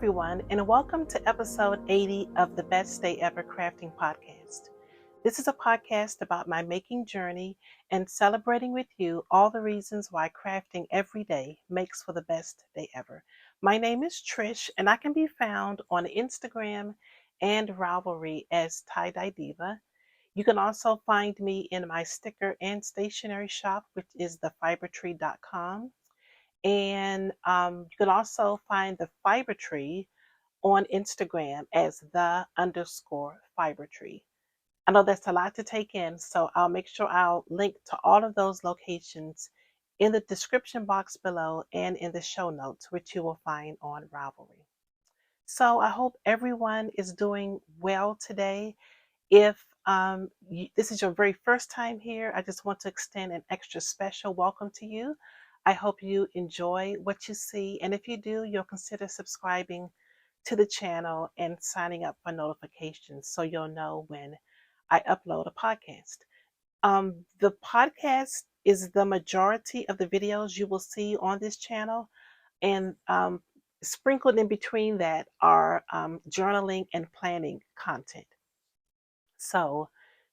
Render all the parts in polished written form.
everyone, and welcome to episode 80 of the Best Day Ever Crafting Podcast. This is a podcast about my making journey and celebrating with you all the reasons why crafting every day makes for the best day ever. My name is Trish, and I can be found on Instagram and Ravelry as Tie Dye Diva. You can also find me in my sticker and stationery shop, which is the Fibertry.com. And you can also find the Fibertree on Instagram as the_Fibertree. I know that's a lot to take in, so I'll make sure I'll link to all of those locations in the description box below and in the show notes, which you will find on Ravelry. So I hope everyone is doing well today. If this is your very first time here, I just want to extend an extra special welcome to you. I hope you enjoy what you see, and if you do, you'll consider subscribing to the channel and signing up for notifications so you'll know when I upload a podcast. The podcast is the majority of the videos you will see on this channel, and sprinkled in between that are journaling and planning content. So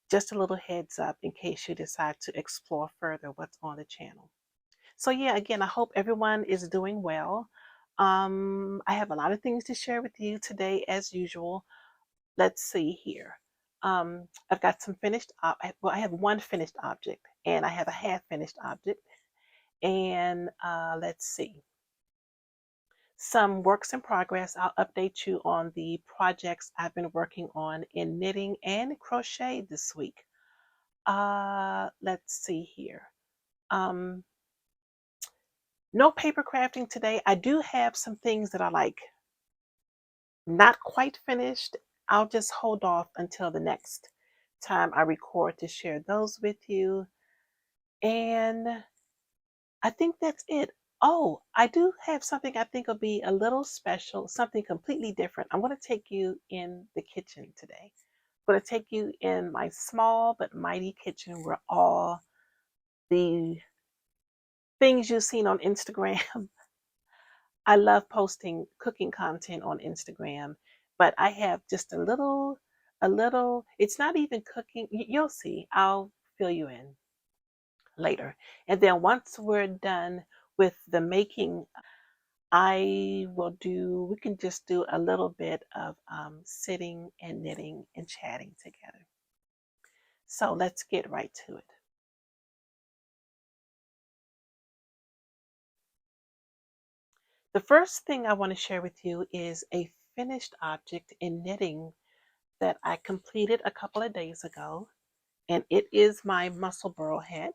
just a little heads up in case you decide to explore further what's on the channel. So yeah, again, I hope everyone is doing well. I have a lot of things to share with you today as usual. Let's see here. I've got some finished, I have one finished object and I have a half finished object. And let's see. Some works in progress. I'll update you on the projects I've been working on in knitting and crochet this week. Let's see here. No paper crafting today. I do have some things that are like not quite finished. I'll just hold off until the next time I record to share those with you. And I think that's it. Oh, I do have something I think will be a little special, something completely different. I'm going to take you in the kitchen today. I'm going to take you in my small but mighty kitchen where all the things you've seen on Instagram. I love posting cooking content on Instagram, but I have just a little, it's not even cooking. You'll see. I'll fill you in later. And then once we're done with the making, we can just do a little bit of sitting and knitting and chatting together. So let's get right to it. The first thing I want to share with you is a finished object in knitting that I completed a couple of days ago, and it is my muscle burl hat.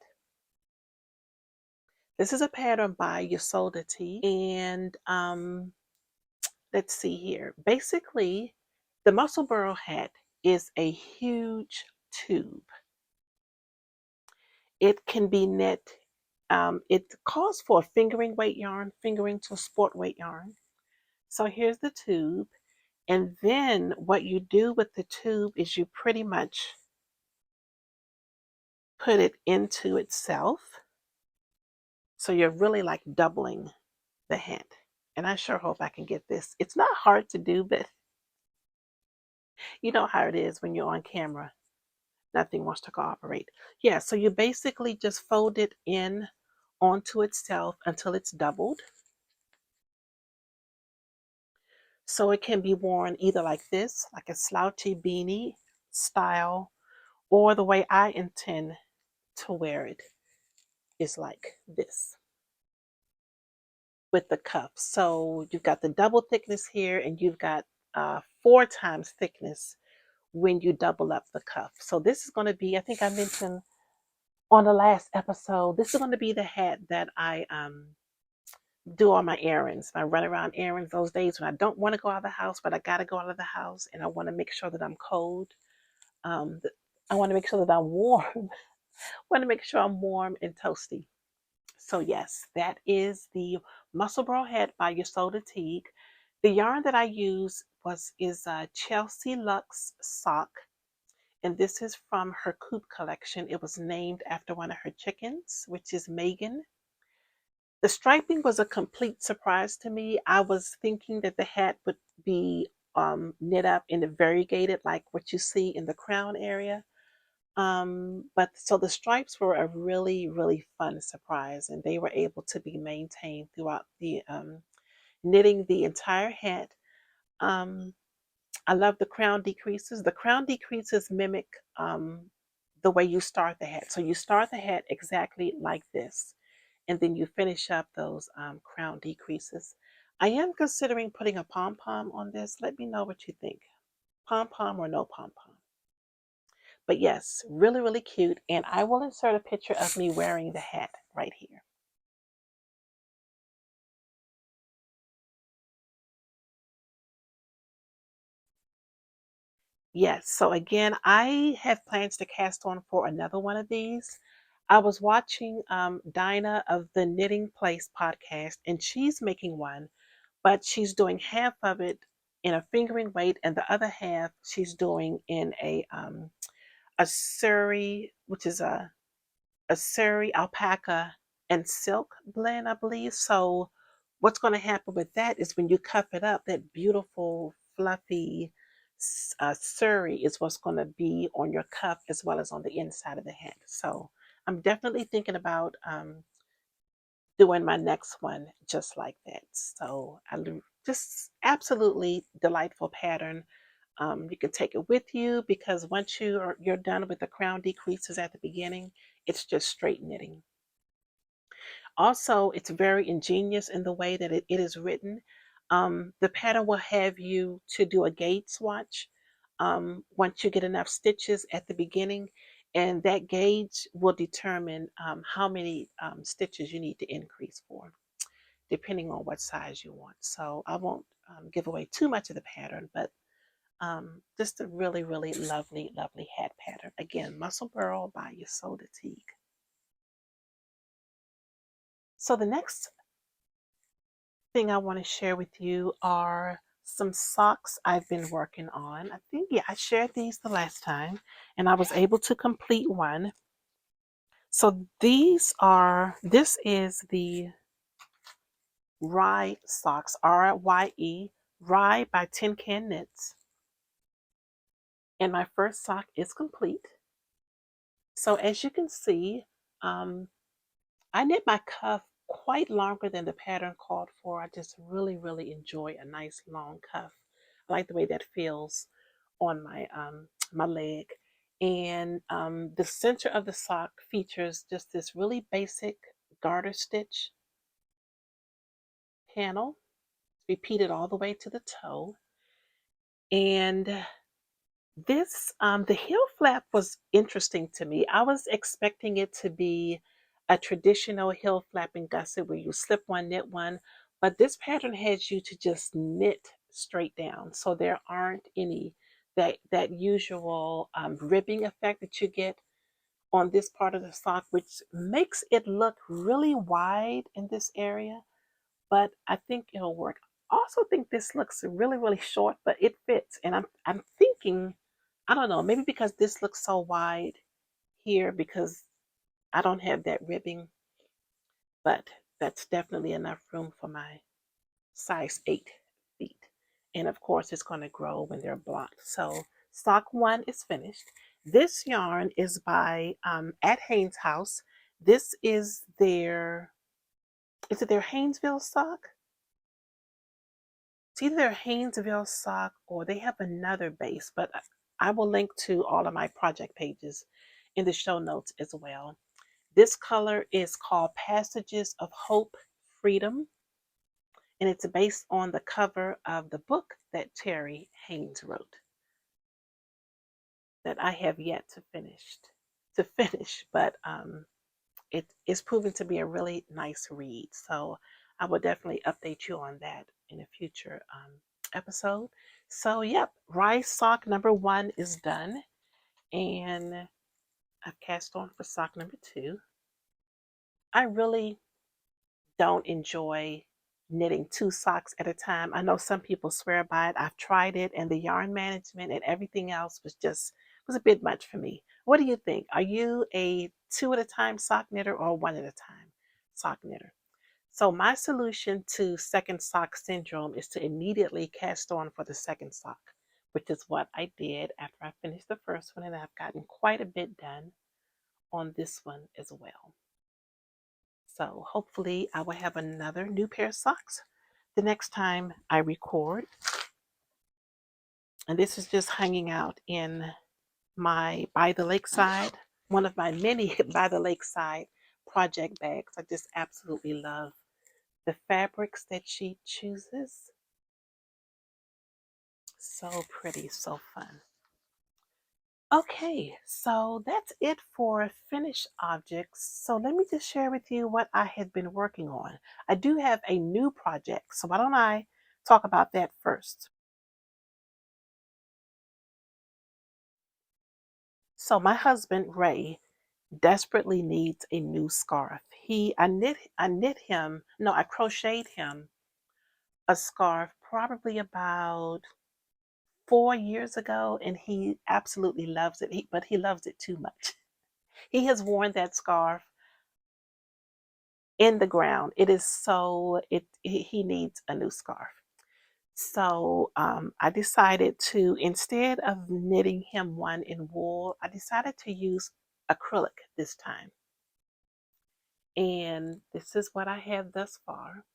This is a pattern by Ysolda T, and let's see here. Basically, the muscle burl hat is a huge tube. It can be knit. It calls for a fingering weight yarn, fingering to sport weight yarn. So here's the tube. And then what you do with the tube is you pretty much put it into itself. So you're really like doubling the hat. And I sure hope I can get this. It's not hard to do, but you know how it is when you're on camera. Nothing wants to cooperate. Yeah, so you basically just fold it in onto itself until it's doubled. So it can be worn either like this, like a slouchy beanie style, or the way I intend to wear it is like this with the cuff. So you've got the double thickness here, and you've got 4 times thickness when you double up the cuff. So this is going to be, I think I mentioned on the last episode, this is going to be the hat that I do all my errands. I run around errands those days when I don't want to go out of the house, but I got to go out of the house, and I want to make sure that I'm cold. I want to make sure that I'm warm. I want to make sure I'm warm and toasty. So yes, that is the Muscle Burl hat by Ysolda Teague. The yarn that I use is Chelsea Luxe Sock, and this is from her Coop collection. It was named after one of her chickens, which is Megan. The striping was a complete surprise to me. I was thinking that the hat would be knit up in the variegated, like what you see in the crown area. But so the stripes were a really, really fun surprise, and they were able to be maintained throughout the knitting the entire hat. Um, I love the crown decreases. The crown decreases mimic the way you start the hat. So you start the hat exactly like this, and then you finish up those crown decreases. I am considering putting a pom pom on this. Let me know what you think. Pom pom or no pom pom. But yes, really, really cute. And I will insert a picture of me wearing the hat right here. Yes. So again, I have plans to cast on for another one of these. I was watching Dinah of the Knitting Place podcast, and she's making one, but she's doing half of it in a fingering weight, and the other half she's doing in a suri, which is a suri alpaca and silk blend, I believe. So what's going to happen with that is when you cuff it up, that beautiful fluffy suri is what's going to be on your cuff as well as on the inside of the hat. So I'm definitely thinking about doing my next one just like that. So just absolutely delightful pattern. You can take it with you because once you're done with the crown decreases at the beginning, it's just straight knitting. Also, it's very ingenious in the way that it is written. The pattern will have you to do a gauge swatch once you get enough stitches at the beginning, and that gauge will determine how many stitches you need to increase for, depending on what size you want. So I won't give away too much of the pattern, but just a really, really lovely, lovely hat pattern. Again, Muscle Burrow by Yasoda Teague. So the next thing I want to share with you are some socks I've been working on. I think, yeah, I shared these the last time and I was able to complete one. So this is the Rye socks, Rye, Rye by Tin Can Knits. And my first sock is complete. So as you can see, um, I knit my cuff quite longer than the pattern called for. I just really, really enjoy a nice long cuff. I like the way that feels on my leg. And the center of the sock features just this really basic garter stitch panel, repeated all the way to the toe. And the heel flap was interesting to me. I was expecting it to be a traditional heel flapping gusset where you slip one, knit one, but this pattern has you to just knit straight down. So there aren't any that usual ribbing effect that you get on this part of the sock, which makes it look really wide in this area, but I think it'll work. I also think this looks really, really short, but it fits. And I'm thinking, I don't know, maybe because this looks so wide here because I don't have that ribbing, but that's definitely enough room for my size 8 feet. And of course, it's going to grow when they're blocked. So sock 1 is finished. This yarn is by at Haynes House. This is it their Haynesville sock? It's either their Haynesville sock or they have another base, but I will link to all of my project pages in the show notes as well. This color is called Passages of Hope, Freedom, and it's based on the cover of the book that Terry Haynes wrote that I have yet to finish, but it is proving to be a really nice read. So I will definitely update you on that in a future episode. So, yep, rice sock number 1 is done, and I've cast on for sock number 2. I really don't enjoy knitting 2 socks at a time. I know some people swear by it. I've tried it, and the yarn management and everything else was a bit much for me. What do you think? Are you a 2 at a time sock knitter or 1 at a time sock knitter? So my solution to second sock syndrome is to immediately cast on for the second sock, which is what I did after I finished the first one, and I've gotten quite a bit done on this one as well. So hopefully I will have another new pair of socks the next time I record. And this is just hanging out in my By the Lakeside, one of my many By the Lakeside project bags. I just absolutely love the fabrics that she chooses. So pretty, so fun. Okay, so that's it for finished objects. So let me just share with you what I had been working on. I do have a new project, so why don't I talk about that first? So my husband, Ray, desperately needs a new scarf. I crocheted him a scarf probably about 4 years ago, and he absolutely loves it. But he loves it too much. He has worn that scarf in the ground. It is so he needs a new scarf. So I decided to, instead of knitting him one in wool, I decided to use acrylic this time. And this is what I have thus far.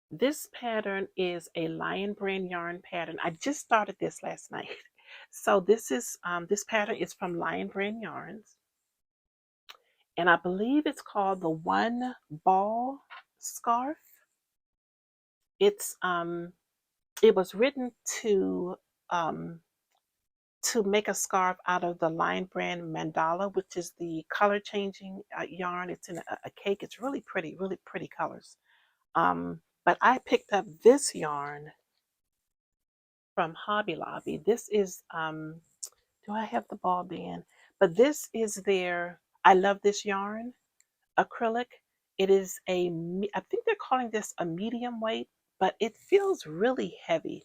This pattern is a Lion Brand yarn pattern. I just started this last night. So this pattern is from Lion Brand Yarns, and I believe it's called the One Ball Scarf. It's it was written um, to make a scarf out of the Lion Brand Mandala, which is the color changing yarn. It's in a cake. It's really pretty colors. But I picked up this yarn from Hobby Lobby. This is, do I have the ball band? But this is I love this yarn, acrylic. It is I think they're calling this a medium weight, but it feels really heavy,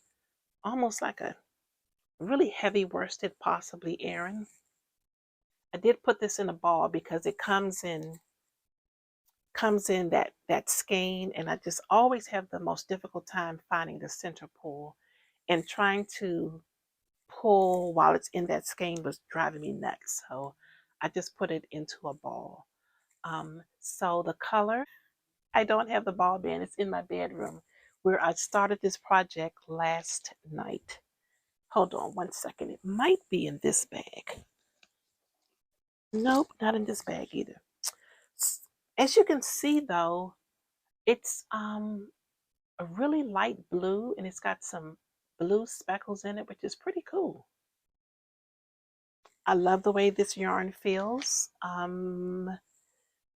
almost like a really heavy worsted, possibly Aran. I did put this in a ball because it comes in that skein, and I just always have the most difficult time finding the center pull, and trying to pull while it's in that skein was driving me nuts. So I just put it into a ball. So the color, I don't have the ball band. It's in my bedroom where I started this project last night. Hold on one second. It might be in this bag. Nope, not in this bag either. As you can see though, it's a really light blue, and it's got some blue speckles in it, which is pretty cool. I love the way this yarn feels.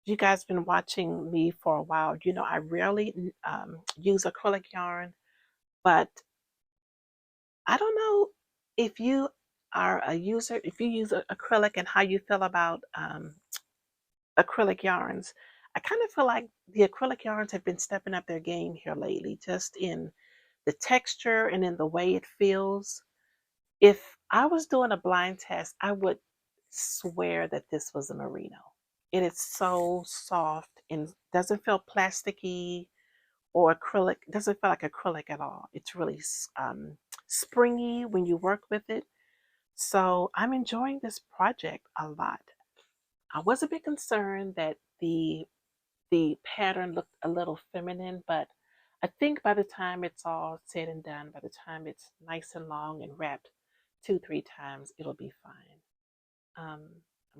You guys been watching me for a while. You know, I rarely use acrylic yarn, but I don't know if you are a user, if you use acrylic, and how you feel about acrylic yarns. I kind of feel like the acrylic yarns have been stepping up their game here lately, just in the texture and in the way it feels. If I was doing a blind test, I would swear that this was a merino. It is so soft and doesn't feel plasticky or acrylic. It doesn't feel like acrylic at all. It's really springy when you work with it. So I'm enjoying this project a lot. I was a bit concerned that the pattern looked a little feminine, but I think by the time it's all said and done, by the time it's nice and long and wrapped 2, 3 times, it'll be fine. I'm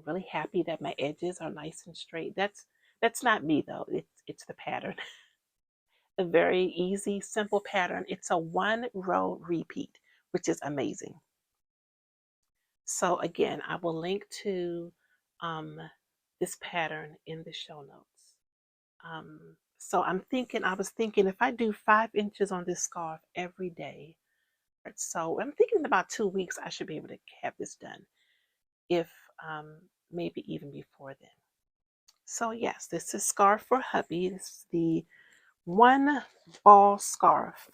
really happy that my edges are nice and straight. That's not me though. It's the pattern. A very easy, simple pattern. It's a 1 row repeat, which is amazing. So again, I will link to um, this pattern in the show notes. So I was thinking if I do 5 inches on this scarf every day, so I'm thinking in about 2 weeks, I should be able to have this done, if maybe even before then. So yes, this is Scarf for Hubby. This is the One Ball Scarf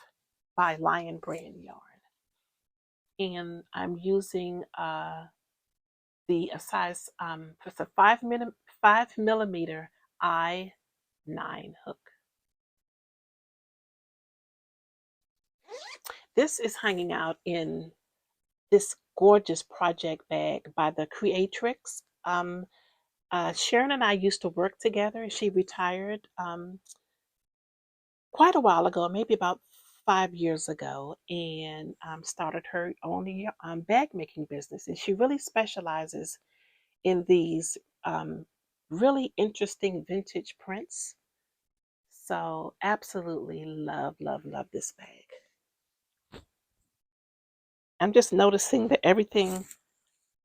by Lion Brand Yarn. And I'm using the size, it's a 5 millimeter I9 hook. This is hanging out in this gorgeous project bag by the Creatrix. Sharon and I used to work together. She retired quite a while ago, maybe about 5 years ago, and started her own bag making business. And she really specializes in these um, really interesting vintage prints. So, absolutely love, love, love this bag. I'm just noticing that everything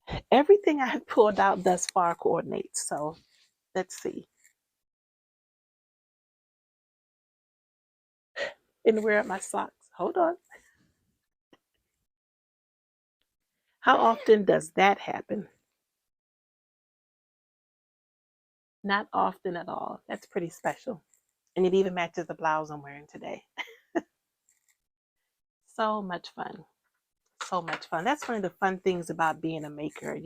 I have pulled out thus far coordinates. So, let's see. And where are my socks? Hold on. How often does that happen? Not often at all. That's pretty special. And it even matches the blouse I'm wearing today. So much fun. So much fun. That's one of the fun things about being a maker.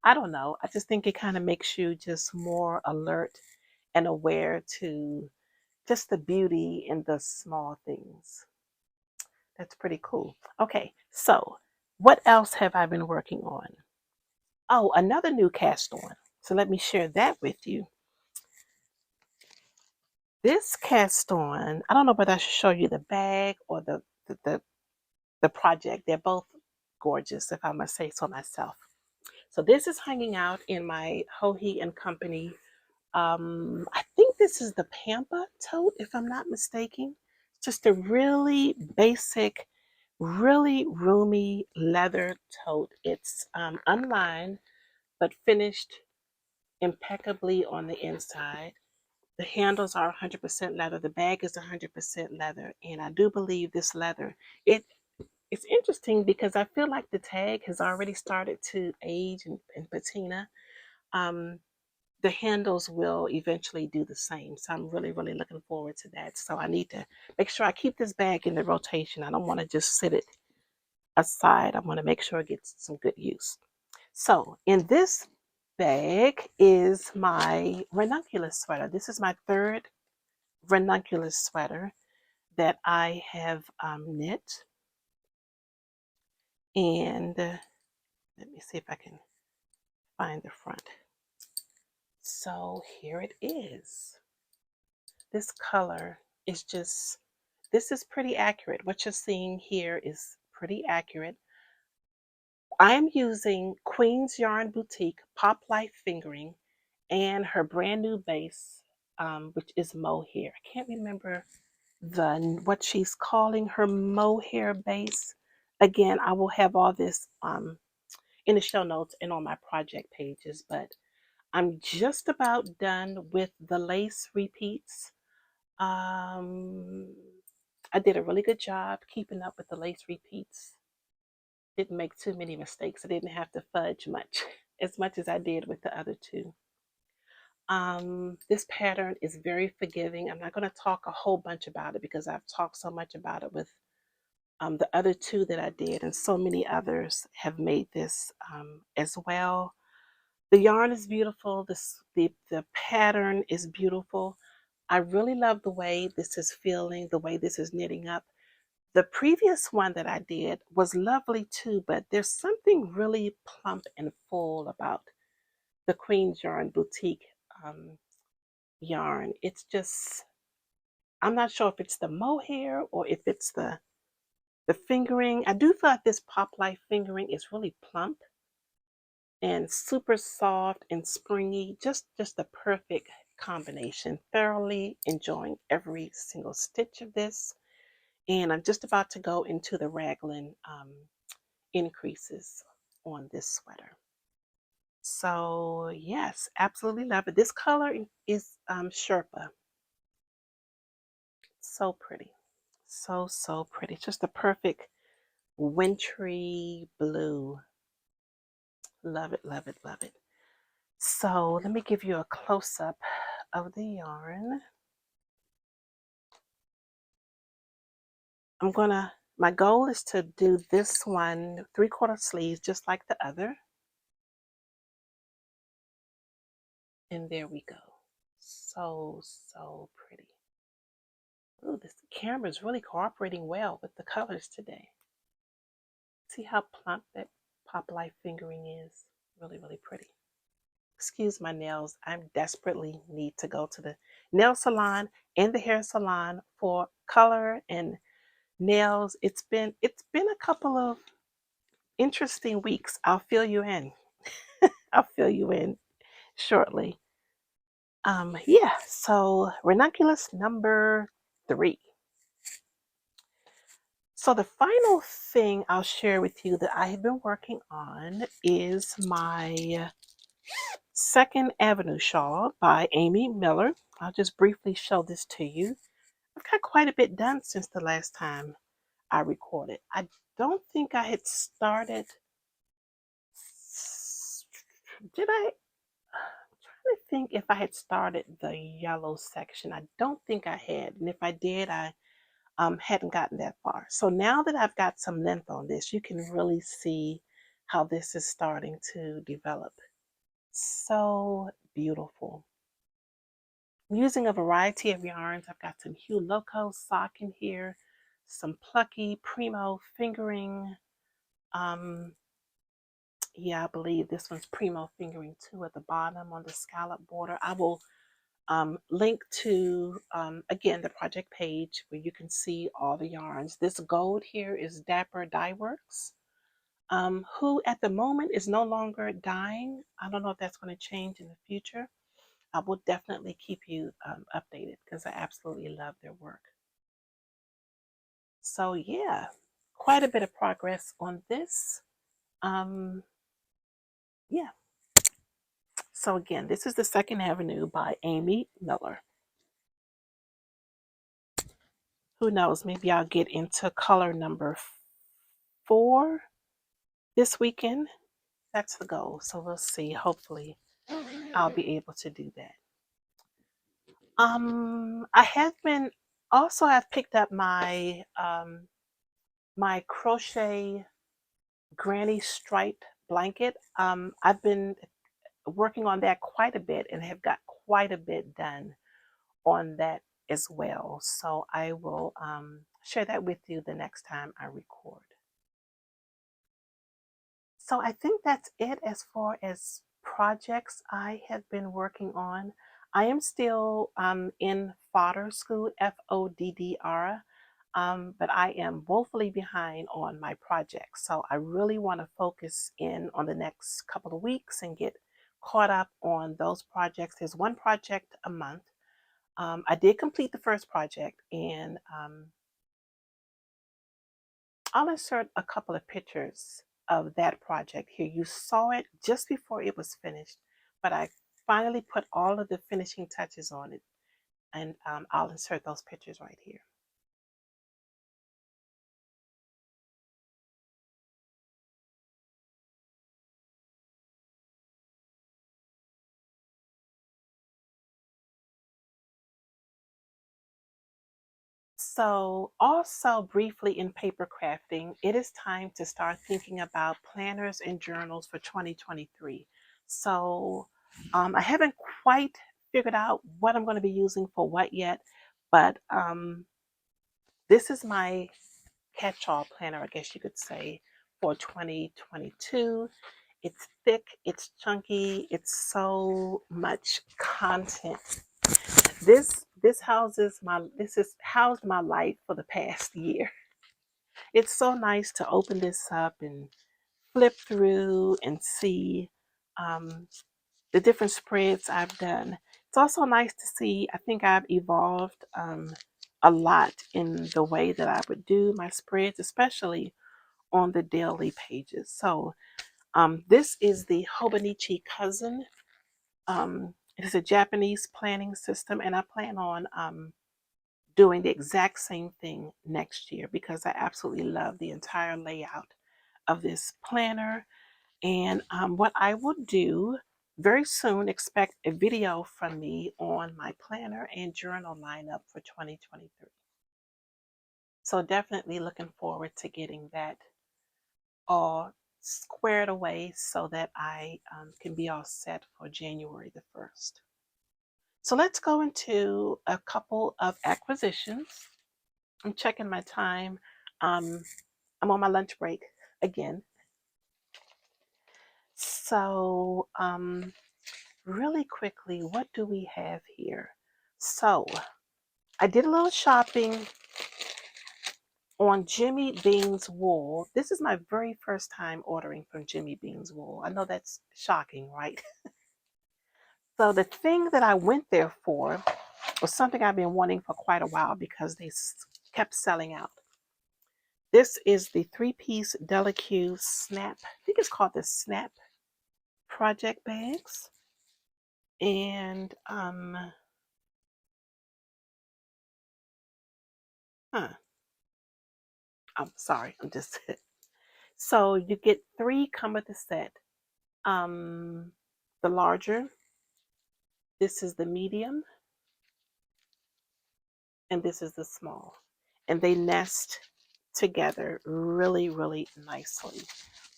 I don't know, I just think it kind of makes you just more alert and aware to just the beauty in the small things. That's pretty cool. Okay, so what else have I been working on? Oh, another new cast on. So let me share that with you. This cast on, I don't know whether I should show you the bag or the project. They're both gorgeous, if I must say so myself. So this is hanging out in my Hohe and Company. I think this is the Pampa tote, if I'm not mistaken. Just a really basic, really roomy leather tote. It's unlined, but finished impeccably on the inside. The handles are 100% leather. The bag is 100% leather. And I do believe this leather, it's interesting because I feel like the tag has already started to age and patina. Um, the handles will eventually do the same. So I'm really, really looking forward to that. So I need to make sure I keep this bag in the rotation. I don't want to just sit it aside. I want to make sure it gets some good use. So in this bag is my ranunculus sweater. This is my third ranunculus sweater that I have knit. And let me see if I can find the front. So here it is. This color is just, this is pretty accurate. What you're seeing here is pretty accurate. I'm using Queen's Yarn Boutique Pop Life Fingering and her brand new base, which is mohair. I can't remember what she's calling her mohair base. Again, I will have all this in the show notes and on my project pages, but I'm just about done with the lace repeats. Um, I did a really good job keeping up with the lace repeats. Didn't make too many mistakes. I didn't have to fudge much, as much as I did with the other two. This pattern is very forgiving. I'm not going to talk a whole bunch about it because I've talked so much about it with the other two that I did, and so many others have made this as well. The yarn is beautiful. The pattern is beautiful. I really love the way this is feeling, the way this is knitting up. The previous one that I did was lovely too, but there's something really plump and full about the Queen's Yarn Boutique yarn. It's just, I'm not sure if it's the mohair or if it's the fingering. I do feel like this Pop Life fingering is really plump and super soft and springy. Just the perfect combination. Thoroughly enjoying every single stitch of this. And I'm just about to go into the raglan increases on this sweater. So yes, absolutely love it. This color is Sherpa. So pretty. So, so pretty. It's just a perfect wintry blue. Love it, love it, love it. So let me give you a close-up of the yarn. My goal is to do this one 3/4 sleeves just like the other. And there we go. So, so pretty. Oh, this camera is really cooperating well with the colors today. See how plump that Pop Life fingering is? Really, really pretty. Excuse my nails. I desperately need to go to the nail salon and the hair salon for color and nails. It's been a couple of interesting weeks. I'll fill you in. I'll fill you in shortly. Yeah, so Ranunculus number 3. So the final thing I'll share with you that I have been working on is my Second Avenue shawl by Amy Miller. I'll just briefly show this to you. I've got quite a bit done since the last time I recorded. I don't think I had started. Did I? I'm trying to think if I had started the yellow section. I don't think I had. And if I did, I hadn't gotten that far. So now that I've got some length on this, you can really see how this is starting to develop. So beautiful. I'm using a variety of yarns. I've got some Hue Loco sock in here, some Plucky Primo fingering. Yeah, I believe this one's Primo fingering 2 at the bottom on the scallop border. I will link to, again, the project page where you can see all the yarns. This gold here is Dapper Dye Works, who at the moment is no longer dyeing. I don't know if that's going to change in the future. I will definitely keep you updated because I absolutely love their work. So yeah, quite a bit of progress on this. Yeah. So again, this is the Second Avenue by Amy Miller. Who knows, maybe I'll get into color number 4 this weekend. That's the goal. So we'll see. Hopefully I'll be able to do that. I have been also I've picked up my my crochet granny striped blanket. I've been working on that quite a bit and have got quite a bit done on that as well. So I will share that with you the next time I record. So I think that's it as far as projects I have been working on. I am still in fodder school, FODDR, but I am woefully behind on my projects. So I really want to focus in on the next couple of weeks and get caught up on those projects. There's one project a month. I did complete the first project, and I'll insert a couple of pictures of that project here. You saw it just before it was finished, but I finally put all of the finishing touches on it, and I'll insert those pictures right here. So also briefly in paper crafting, it is time to start thinking about planners and journals for 2023. So I haven't quite figured out what I'm going to be using for what yet, but this is my catch-all planner, I guess you could say, for 2022. It's thick, it's chunky, it's so much content. This has housed my life for the past year. It's so nice to open this up and flip through and see the different spreads I've done. It's also nice to see, I think I've evolved a lot in the way that I would do my spreads, especially on the daily pages. So this is the Hobonichi Cousin. It is a Japanese planning system, and I plan on doing the exact same thing next year because I absolutely love the entire layout of this planner. And what I will do very soon, expect a video from me on my planner and journal lineup for 2023. So definitely looking forward to getting that all squared away so that I can be all set for January the 1st. So let's go into a couple of acquisitions. I'm checking my time. Um, I'm on my lunch break again. So, really quickly, what do we have here? So, I did a little shopping on Jimmy Bean's Wool. This is my very first time ordering from Jimmy Bean's Wool. I know that's shocking, right? So the thing that I went there for was something I've been wanting for quite a while because they kept selling out. This is the three-piece Delicue Snap. I think it's called the Snap Project Bags. And I'm sorry, I'm just so you get three come with the set. The larger, this is the medium, and this is the small. And they nest together really, really nicely.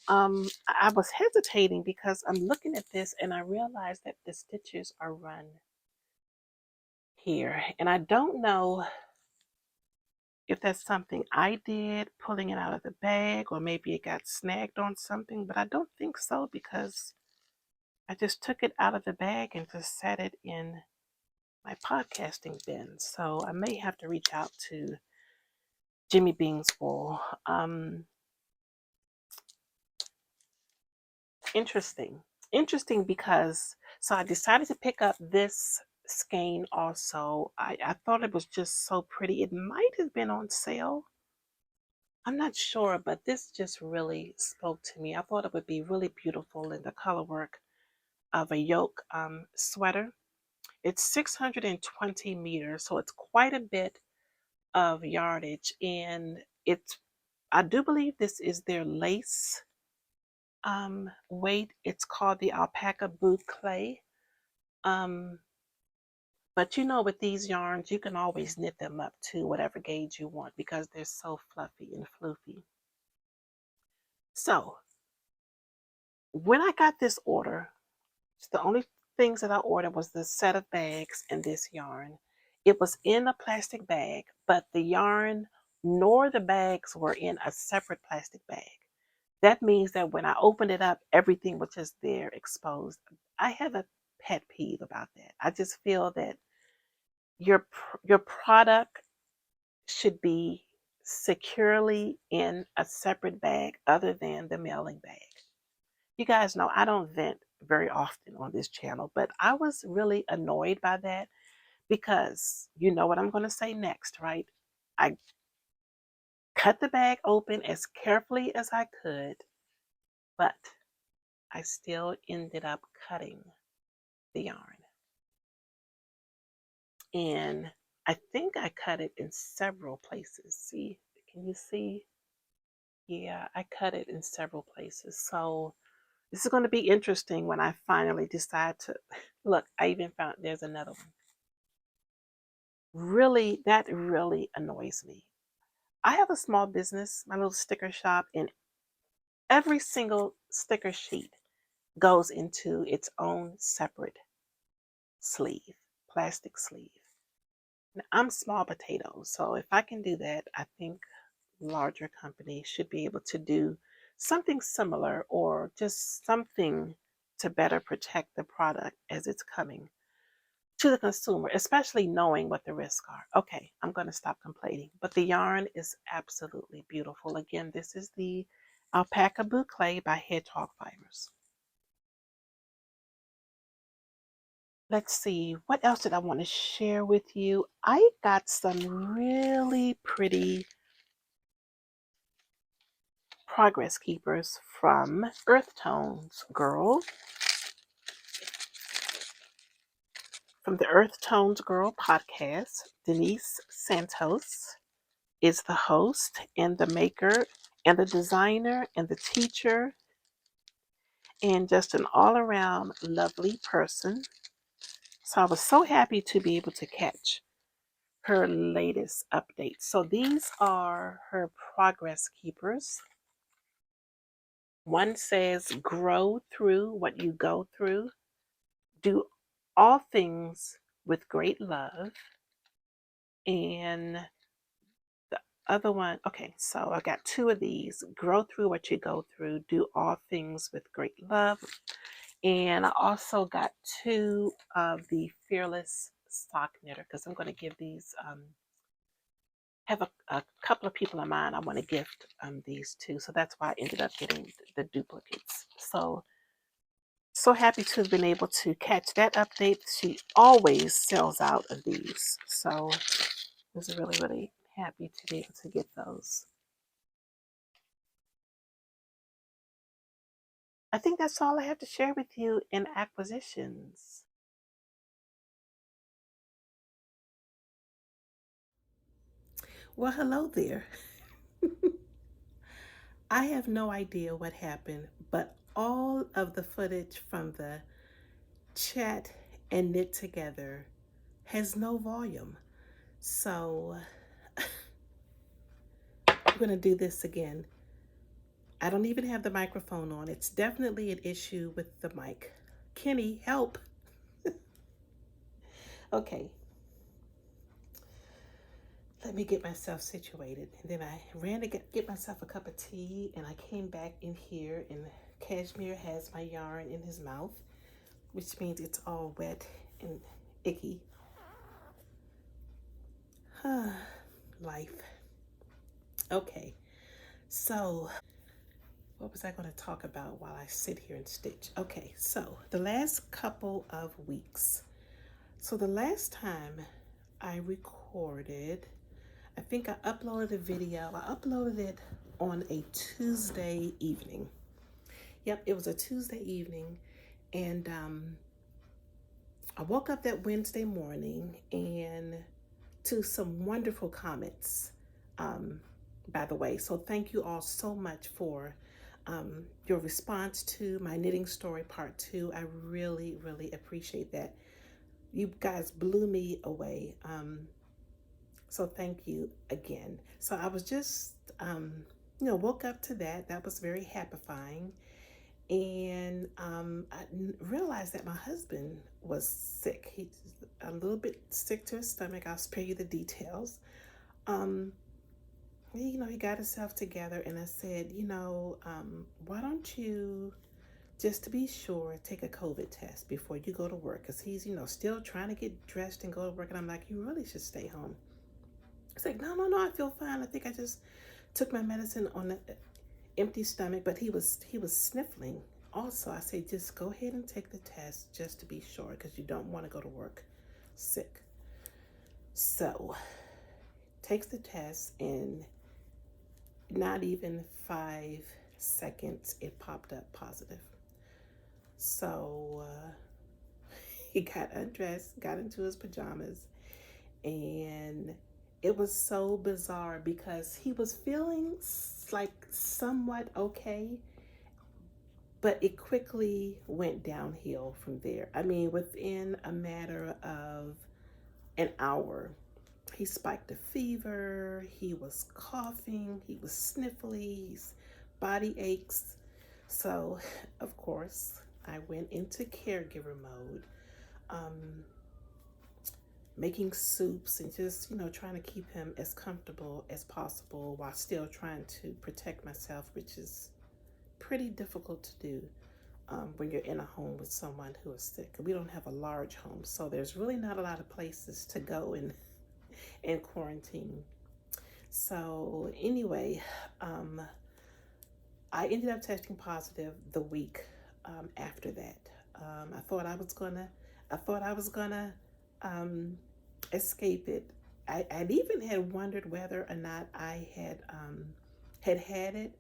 I was hesitating because I'm looking at this and I realized that the stitches are run here. And I don't know if that's something I did, pulling it out of the bag, or maybe it got snagged on something, but I don't think so because I just took it out of the bag and just set it in my podcasting bin. So I may have to reach out to Jimmy Bean's Wool. Interesting. Interesting because, so I decided to pick up this skein also. I thought it was just so pretty. It might have been on sale. I'm not sure, but this just really spoke to me. I thought it would be really beautiful in the color work of a yoke sweater. It's 620 meters, so it's quite a bit of yardage, and it's, I do believe this is their lace weight. It's called the alpaca boucle. Um, but you know, with these yarns, you can always knit them up to whatever gauge you want because they're so fluffy and floofy. So when I got this order, the only things that I ordered was the set of bags and this yarn. It was in a plastic bag, but the yarn nor the bags were in a separate plastic bag. That means that when I opened it up, everything was just there exposed. I have a pet peeve about that. I just feel that your product should be securely in a separate bag other than the mailing bag. You guys know I don't vent very often on this channel, but I was really annoyed by that because you know what I'm going to say next, right? I cut the bag open as carefully as I could, but I still ended up cutting the yarn. And I think I cut it in several places. See, can you see? Yeah, I cut it in several places. So this is going to be interesting when I finally decide to look. I even found there's another one. Really, that really annoys me. I have a small business, my little sticker shop, and every single sticker sheet goes into its own separate sleeve, plastic sleeve. Now, I'm small potatoes, so if I can do that, I think larger companies should be able to do something similar or just something to better protect the product as it's coming to the consumer, especially knowing what the risks are. Okay, I'm going to stop complaining, but the yarn is absolutely beautiful. Again, this is the Alpaca Boucle by Hedgehog Fibers. Let's see, what else did I want to share with you? I got some really pretty progress keepers from Earth Tones Girl. From the Earth Tones Girl podcast, Denise Santos is the host and the maker and the designer and the teacher and just an all-around lovely person. So I was so happy to be able to catch her latest updates. So these are her progress keepers. One says, grow through what you go through, do all things with great love. And the other one, okay, so I got two of these. Grow through what you go through, do all things with great love. And I also got two of the Fearless Sock Knitter because I'm going to give these, have a couple of people in mind I want to gift these to. So that's why I ended up getting the duplicates. So happy to have been able to catch that update. She always sells out of these. So I was really, really happy to be able to get those. I think that's all I have to share with you in acquisitions. Well, hello there. I have no idea what happened, but all of the footage from the chat and knit together has no volume. So I'm going to do this again. I don't even have the microphone on. It's definitely an issue with the mic. Kenny, help. Okay, let me get myself situated. And then I ran to get myself a cup of tea, and I came back in here, and Cashmere has my yarn in his mouth, which means it's all wet and icky. Life. Okay, so what was I going to talk about while I sit here and stitch? Okay, so the last couple of weeks. So the last time I recorded, I think I uploaded a video. I uploaded it on a Tuesday evening. Yep, it was a Tuesday evening. And I woke up that Wednesday morning and to some wonderful comments, by the way. So thank you all so much for your response to my knitting story part 2. I really, really appreciate that. You guys blew me away. So thank you again. So I was just, woke up to that. That was very happifying. And I realized that my husband was sick. He's a little bit sick to his stomach. I'll spare you the details. He got himself together, and I said, why don't you, just to be sure, take a COVID test before you go to work? Because he's, still trying to get dressed and go to work. And I'm like, you really should stay home. It's like, no, I feel fine. I think I just took my medicine on an empty stomach, but he was sniffling. Also, I say, just go ahead and take the test just to be sure, because you don't want to go to work sick. So, takes the test, and not even 5 seconds, it popped up positive. So, he got undressed, got into his pajamas, and it was so bizarre because he was feeling like somewhat okay, but it quickly went downhill from there. I mean, within a matter of an hour, he spiked a fever, he was coughing, he was sniffly, his body aches. So, of course, I went into caregiver mode. Making soups and just, trying to keep him as comfortable as possible while still trying to protect myself, which is pretty difficult to do when you're in a home with someone who is sick. We don't have a large home, so there's really not a lot of places to go and quarantine. So anyway, I ended up testing positive the week after that. I thought I was gonna escape it. I'd even had wondered whether or not I had it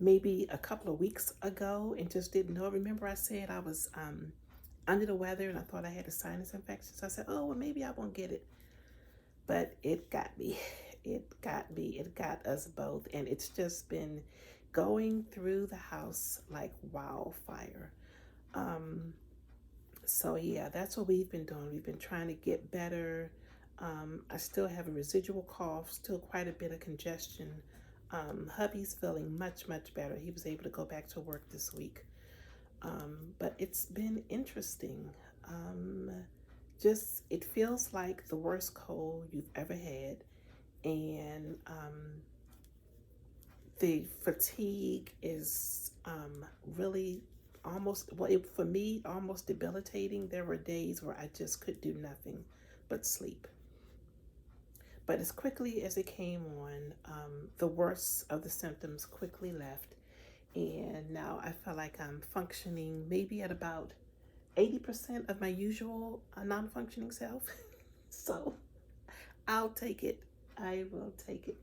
maybe a couple of weeks ago and just didn't know. Remember, I said I was under the weather and I thought I had a sinus infection. So I said, oh, well, maybe I won't get it. But it got me. It got me. It got us both. And it's just been going through the house like wildfire. So yeah, that's what we've been doing. We've been trying to get better. I still have a residual cough, still quite a bit of congestion. Hubby's feeling much, much better. He was able to go back to work this week. But it's been interesting. Just, it feels like the worst cold you've ever had. And the fatigue is really almost, well, for me, almost debilitating. There were days where I just could do nothing but sleep. But as quickly as it came on, the worst of the symptoms quickly left. And now I feel like I'm functioning maybe at about 80% of my usual non-functioning self. So I'll take it. I will take it.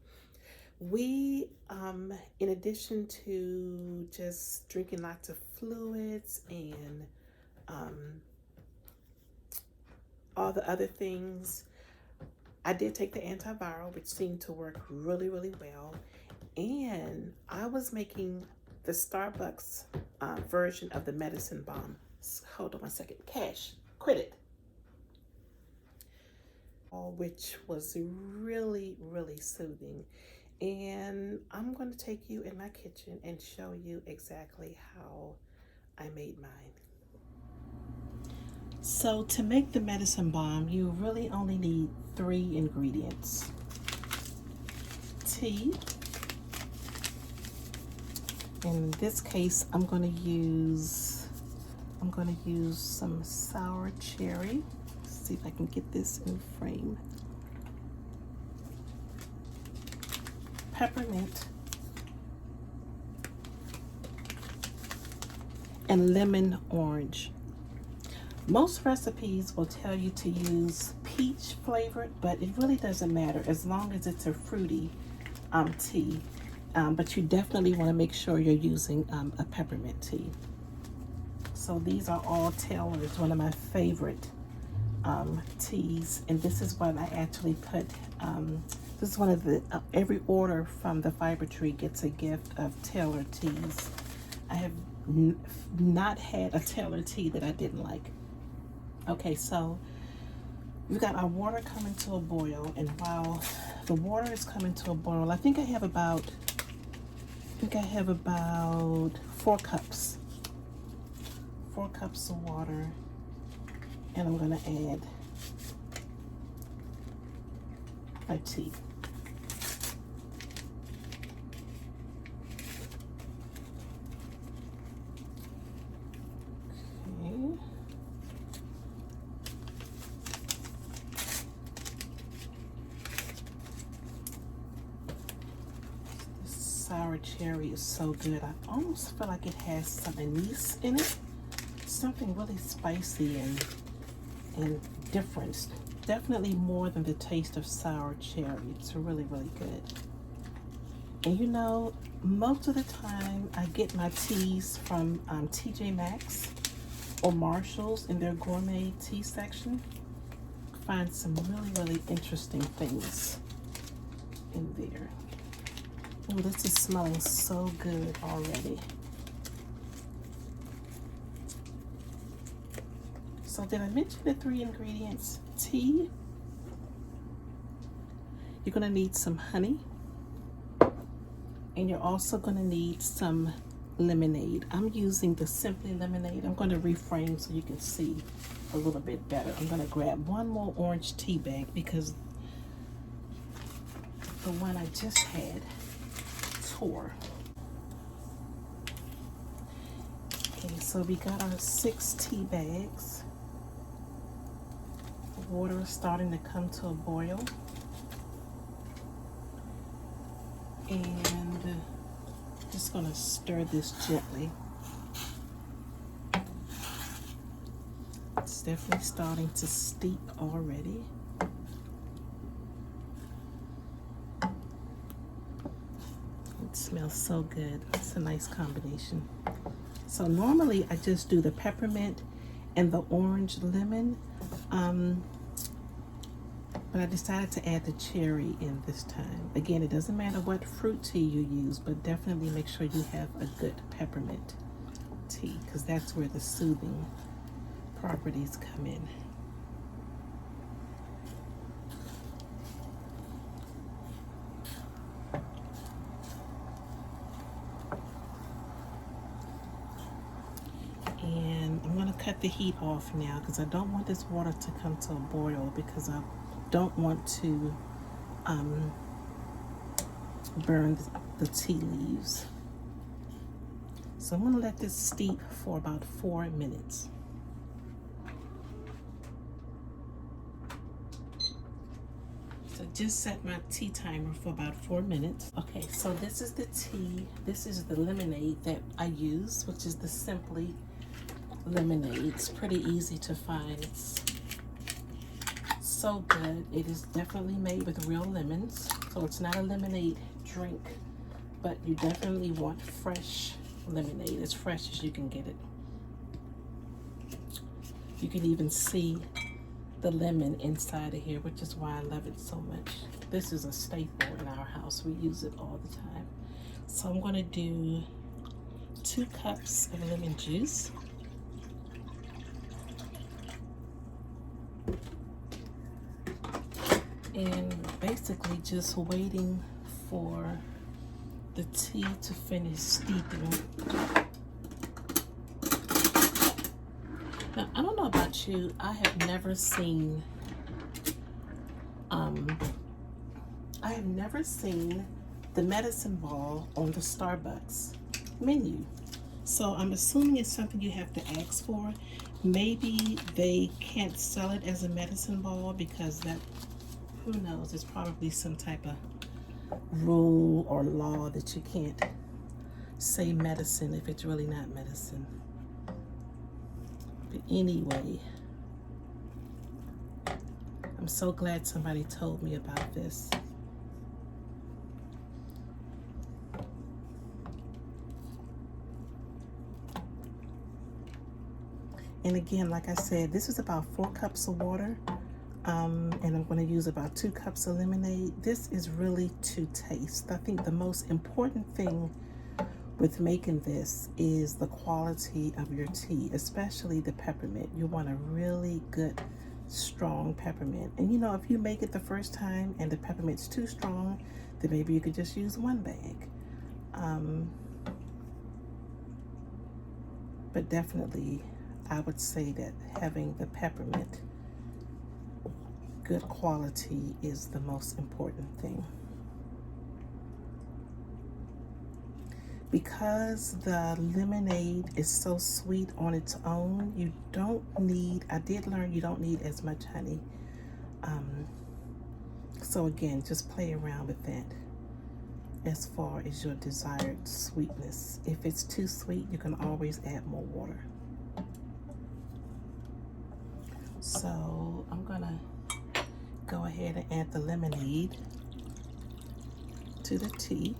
We, in addition to just drinking lots of fluids and all the other things, I did take the antiviral, which seemed to work really, really well. And I was making the Starbucks version of the medicine bomb. Hold on one second. Cash, quit it. Which was really, really soothing. And I'm going to take you in my kitchen and show you exactly how I made mine. So to make the medicine balm, you really only need 3 ingredients. Tea. In this case, I'm going to use some sour cherry. Let's see if I can get this in frame. Peppermint and lemon orange. Most recipes will tell you to use peach flavored, but it really doesn't matter as long as it's a fruity tea. But you definitely want to make sure you're using a peppermint tea. So these are all Taylor's, one of my favorite teas, and this is what I actually put. This is one of the, every order from the Fibertry gets a gift of Taylor teas. I have not had a Taylor tea that I didn't like. Okay, so we've got our water coming to a boil, and while the water is coming to a boil, I think I have about 4 cups. 4 cups of water, and I'm gonna add my tea. Sour cherry is so good. I almost feel like it has some anise in it. Something really spicy and different. Definitely more than the taste of sour cherry. It's really, really good. And you know, most of the time I get my teas from TJ Maxx or Marshall's in their gourmet tea section. Find some really, really interesting things in there. Oh, this is smelling so good already. So did I mention the 3 ingredients? Tea. You're gonna need some honey. And you're also gonna need some lemonade. I'm using the Simply Lemonade. I'm gonna reframe so you can see a little bit better. I'm gonna grab one more orange tea bag because the one I just had tore. Okay, so we got our 6 tea bags. The water is starting to come to a boil. And just gonna stir this gently. It's definitely starting to steep already. It smells so good. It's a nice combination. So normally I just do the peppermint and the orange lemon, but I decided to add the cherry in this time. Again, it doesn't matter what fruit tea you use, but definitely make sure you have a good peppermint tea because that's where the soothing properties come in. And I'm gonna cut the heat off now because I don't want this water to come to a boil because I don't want to burn the tea leaves. So I'm going to let this steep for about 4 minutes. So just set my tea timer for about 4 minutes. Okay, so this is the tea. This is the lemonade that I use, which is the Simply lemonade. It's pretty easy to find. It's so good. It is definitely made with real lemons. So it's not a lemonade drink, but you definitely want fresh lemonade, as fresh as you can get it. You can even see the lemon inside of here, which is why I love it so much. This is a staple in our house. We use it all the time. So I'm going to do 2 cups of lemon juice. And basically just waiting for the tea to finish steeping. Now, I don't know about you, I have never seen the medicine ball on the Starbucks menu. So I'm assuming it's something you have to ask for. Maybe they can't sell it as a medicine ball because that, who knows, there's probably some type of rule or law that you can't say medicine if it's really not medicine. But anyway, I'm so glad somebody told me about this. And again, like I said, this is about 4 cups of water. And I'm going to use about 2 cups of lemonade. This is really to taste. I think the most important thing with making this is the quality of your tea, especially the peppermint. You want a really good, strong peppermint. And you know, if you make it the first time and the peppermint's too strong, then maybe you could just use 1 bag. But definitely, I would say that having the peppermint good quality is the most important thing. Because the lemonade is so sweet on its own, you don't need, I did learn you don't need as much honey. So again, just play around with that as far as your desired sweetness. If it's too sweet, you can always add more water. So I'm gonna go ahead and add the lemonade to the tea.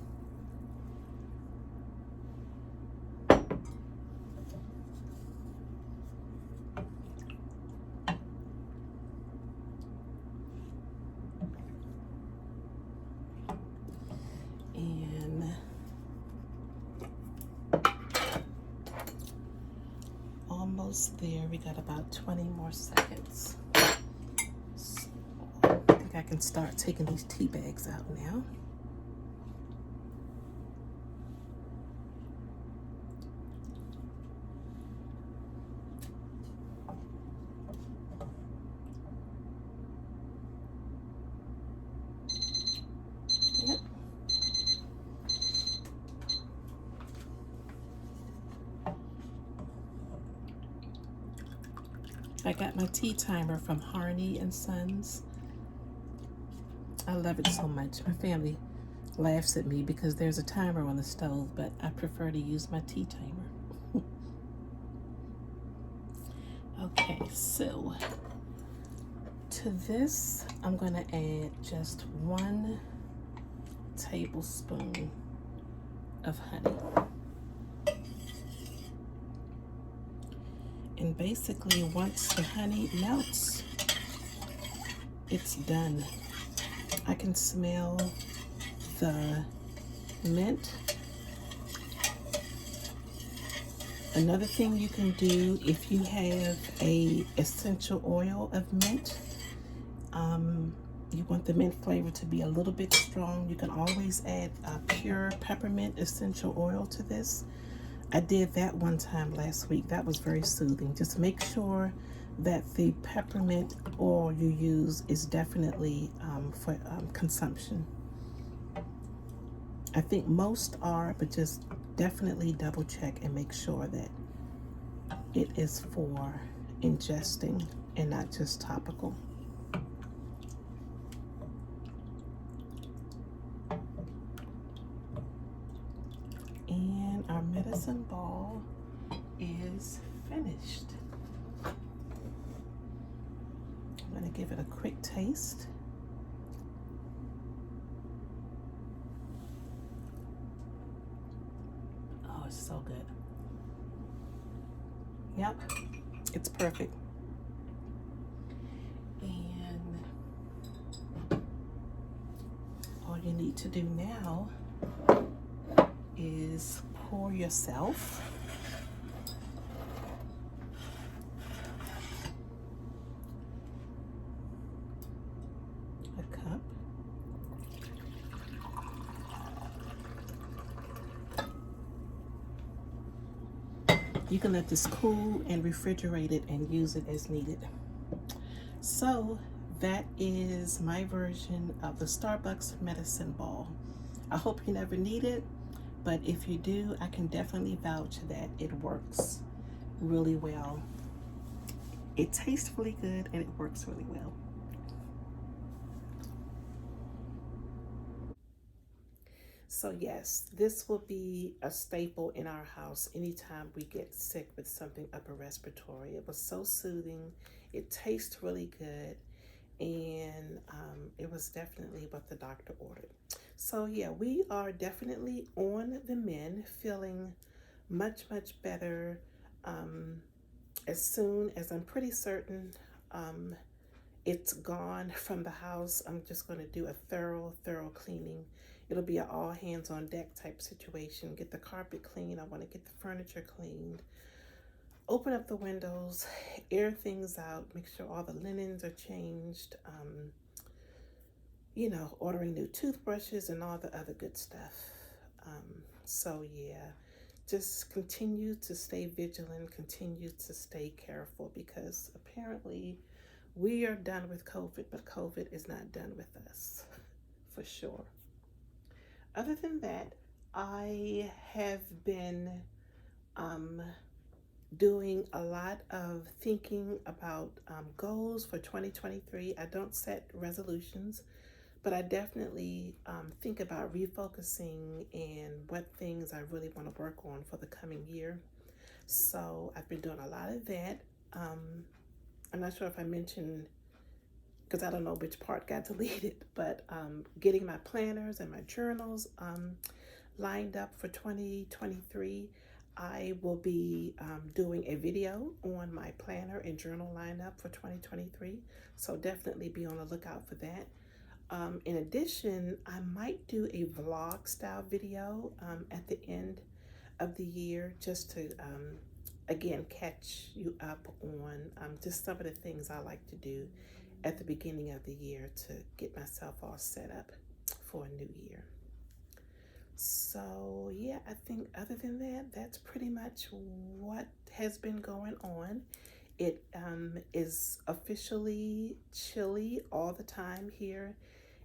And almost there. We got about 20 more seconds. I can start taking these tea bags out now. Yep. I got my tea timer from Harney and Sons. I love it so much. My family laughs at me because there's a timer on the stove, but I prefer to use my tea timer. Okay, so to this, I'm going to add just 1 tablespoon of honey. And basically, once the honey melts, it's done. I can smell the mint. Another thing you can do if you have a essential oil of mint, you want the mint flavor to be a little bit strong, you can always add pure peppermint essential oil to this. I did that one time last week. That was very soothing. Just make sure that the peppermint oil you use is definitely for consumption. I think most are, but just definitely double check and make sure that it is for ingesting and not just topical. And our medicine ball is finished. I'm going to give it a quick taste. Oh, it's so good. Yep, it's perfect. And all you need to do now is pour yourself a cup. You can let this cool and refrigerate it and use it as needed. So that is my version of the Starbucks medicine ball. I hope you never need it, but if you do, I can definitely vouch that it works really well. It tastes really good and it works really well. So yes, this will be a staple in our house anytime we get sick with something upper respiratory. It was so soothing. It tastes really good. And it was definitely what the doctor ordered. So yeah, we are definitely on the mend, feeling much, much better. As soon as I'm pretty certain it's gone from the house, I'm just going to do a thorough cleaning. It'll be an all hands on deck type situation. Get the carpet clean. I want to get the furniture cleaned. Open up the windows, air things out, make sure all the linens are changed. You know, ordering new toothbrushes and all the other good stuff. So yeah, just continue to stay vigilant, continue to stay careful, because apparently we are done with COVID, but COVID is not done with us, for sure. Other than that, I have been um, doing a lot of thinking about goals for 2023. I don't set resolutions, but I definitely think about refocusing and what things I really want to work on for the coming year. So I've been doing a lot of that. I'm not sure if I mentioned, because I don't know which part got deleted, but getting my planners and my journals lined up for 2023. I will be doing a video on my planner and journal lineup for 2023. So definitely be on the lookout for that. In addition, I might do a vlog style video at the end of the year, just to again catch you up on just some of the things I like to do at the beginning of the year to get myself all set up for a new year. So yeah, I think other than that, that's pretty much what has been going on. It is officially chilly all the time here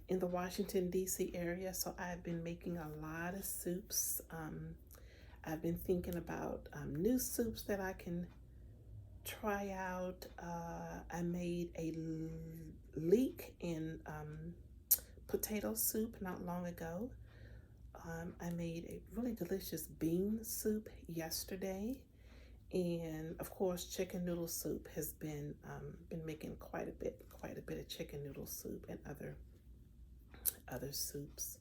in the Washington, D.C. area, so I've been making a lot of soups. I've been thinking about new soups that I can try out. I made a leek in potato soup not long ago. I made a really delicious bean soup yesterday, and of course, chicken noodle soup has been making quite a bit of chicken noodle soup and other soups,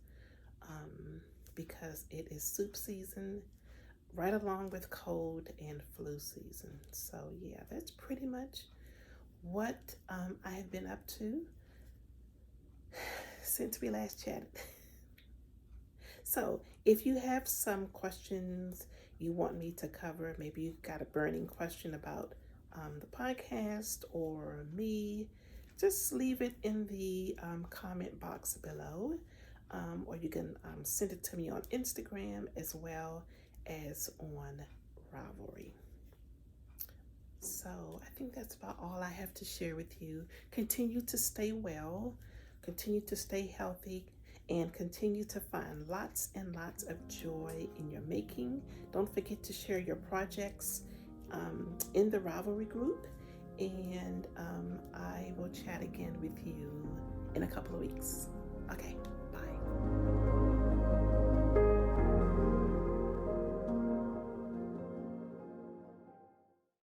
because it is soup season right along with cold and flu season. So yeah, that's pretty much what I have been up to since we last chatted. So if you have some questions you want me to cover, maybe you've got a burning question about the podcast or me, just leave it in the comment box below. Or you can send it to me on Instagram as well as on Ravelry. So I think that's about all I have to share with you. Continue to stay well, continue to stay healthy, and continue to find lots and lots of joy in your making. Don't forget to share your projects in the Ravelry group, and I will chat again with you in a couple of weeks. Okay, bye.